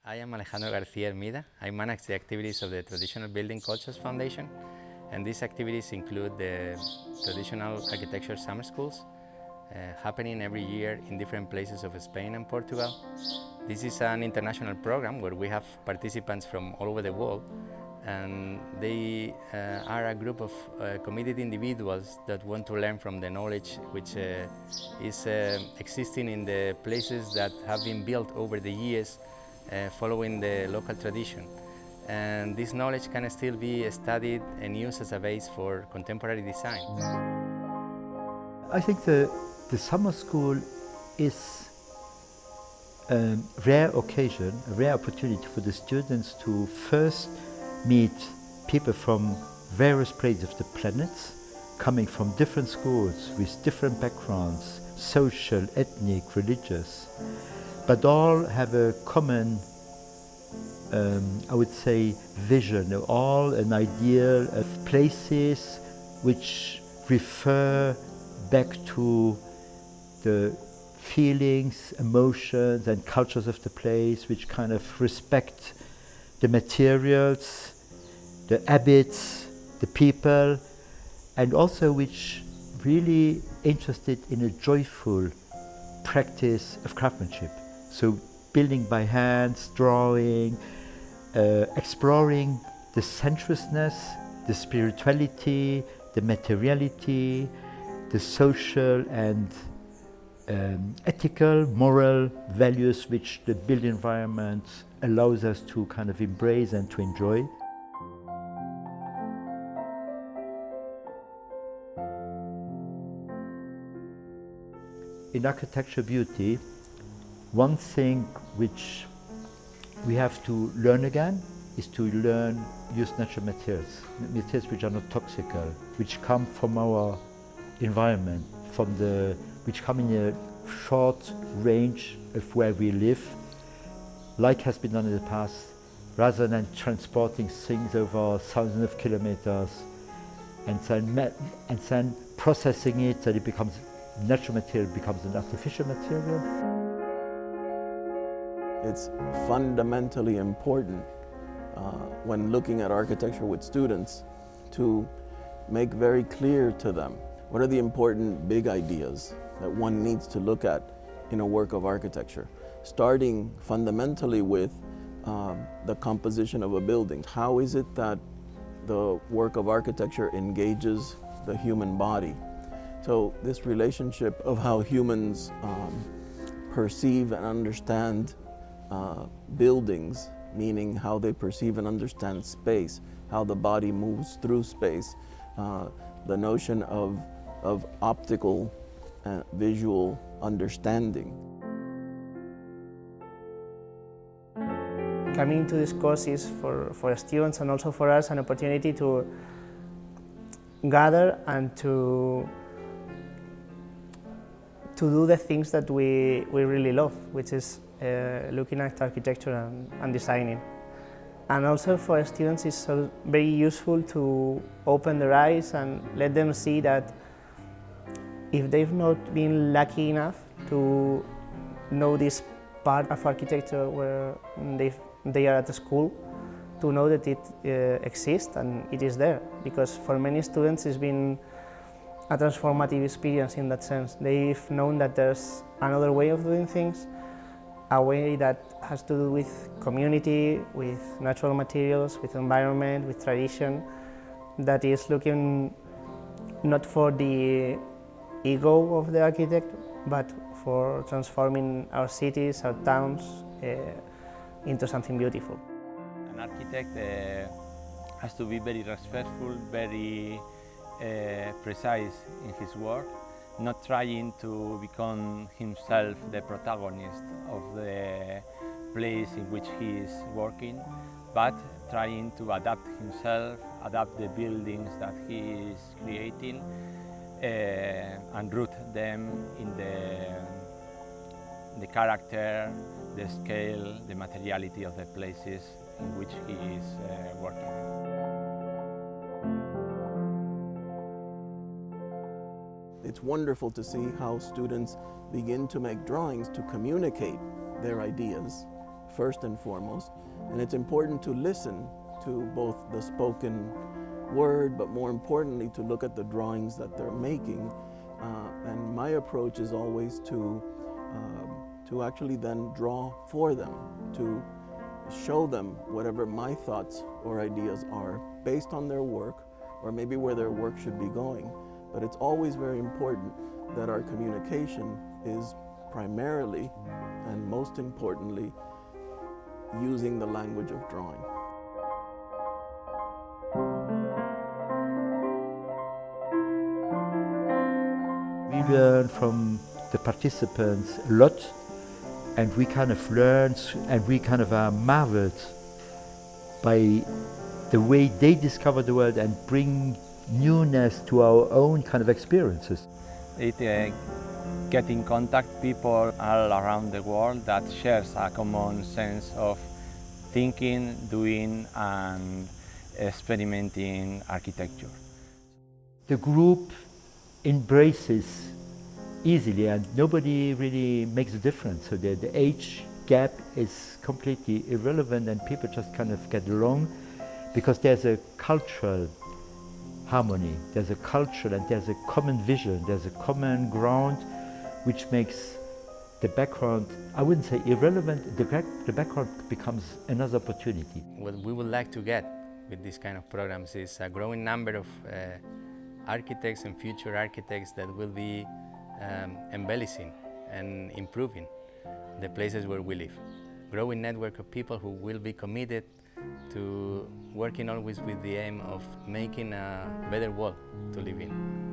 I am Alejandro García Hermida. I manage the activities of the Traditional Building Cultures Foundation, and these activities include the Traditional Architecture Summer Schools, happening every year in different places of Spain and Portugal. This is an international program where we have participants from all over the world, and they are a group of committed individuals that want to learn from the knowledge which is existing in the places that have been built over the years following the local tradition. And this knowledge can still be studied and used as a base for contemporary design. I think the summer school is a rare occasion, a rare opportunity for the students to first meet people from various places of the planet, coming from different schools with different backgrounds, social, ethnic, religious, but all have a common, I would say, vision, all an ideal of places which refer back to the feelings, emotions and cultures of the place, which kind of respect the materials, the habits, the people, and also which really interested in a joyful practice of craftsmanship. So building by hands, drawing, exploring the sensuousness, the spirituality, the materiality, the social and ethical, moral values which the built environment allows us to kind of embrace and to enjoy. In architecture beauty, one thing which we have to learn again is to learn use natural materials, materials which are not toxic, which come from our environment, which come in a short range of where we live, like has been done in the past, rather than transporting things over thousands of kilometers and then processing it so that it becomes natural material, becomes an artificial material. It's fundamentally important when looking at architecture with students to make very clear to them what are the important big ideas that one needs to look at in a work of architecture, starting fundamentally with the composition of a building. How is it that the work of architecture engages the human body? So this relationship of how humans perceive and understand buildings, meaning how they perceive and understand space, how the body moves through space, the notion of optical and visual understanding. Coming to this course is for students and also for us an opportunity to gather and to do the things that we really love, which is looking at architecture and designing. And also for students it's very useful to open their eyes and let them see that if they've not been lucky enough to know this part of architecture where they are at the school, to know that it exists and it is there. Because for many students it's been a transformative experience in that sense. They've known that there's another way of doing things, a way that has to do with community, with natural materials, with environment, with tradition, that is looking not for the ego of the architect, but for transforming our cities, our towns into something beautiful. An architect has to be very respectful, very precise in his work, not trying to become himself the protagonist of the place in which he is working, but trying to adapt himself, adapt the buildings that he is creating, and root them in the character, the scale, the materiality of the places in which he is working. It's wonderful to see how students begin to make drawings to communicate their ideas first and foremost, and it's important to listen to both the spoken word, but more importantly to look at the drawings that they're making. And my approach is always to actually then draw for them, to show them whatever my thoughts or ideas are based on their work, or maybe where their work should be going. But it's always very important that our communication is primarily and most importantly using the language of drawing. We learn from the participants a lot, and we kind of learned and we kind of are marveled by the way they discover the world and bring newness to our own kind of experiences. It get in contact people all around the world that shares a common sense of thinking, doing and experimenting architecture. The group embraces easily and nobody really makes a difference. So the age gap is completely irrelevant and people just kind of get along because there's a cultural harmony, there's a culture and there's a common vision, there's a common ground which makes the background, I wouldn't say irrelevant, the background becomes another opportunity. What we would like to get with these kind of programs is a growing number of architects and future architects that will be embellishing and improving the places where we live. Growing network of people who will be committed to working always with the aim of making a better world to live in.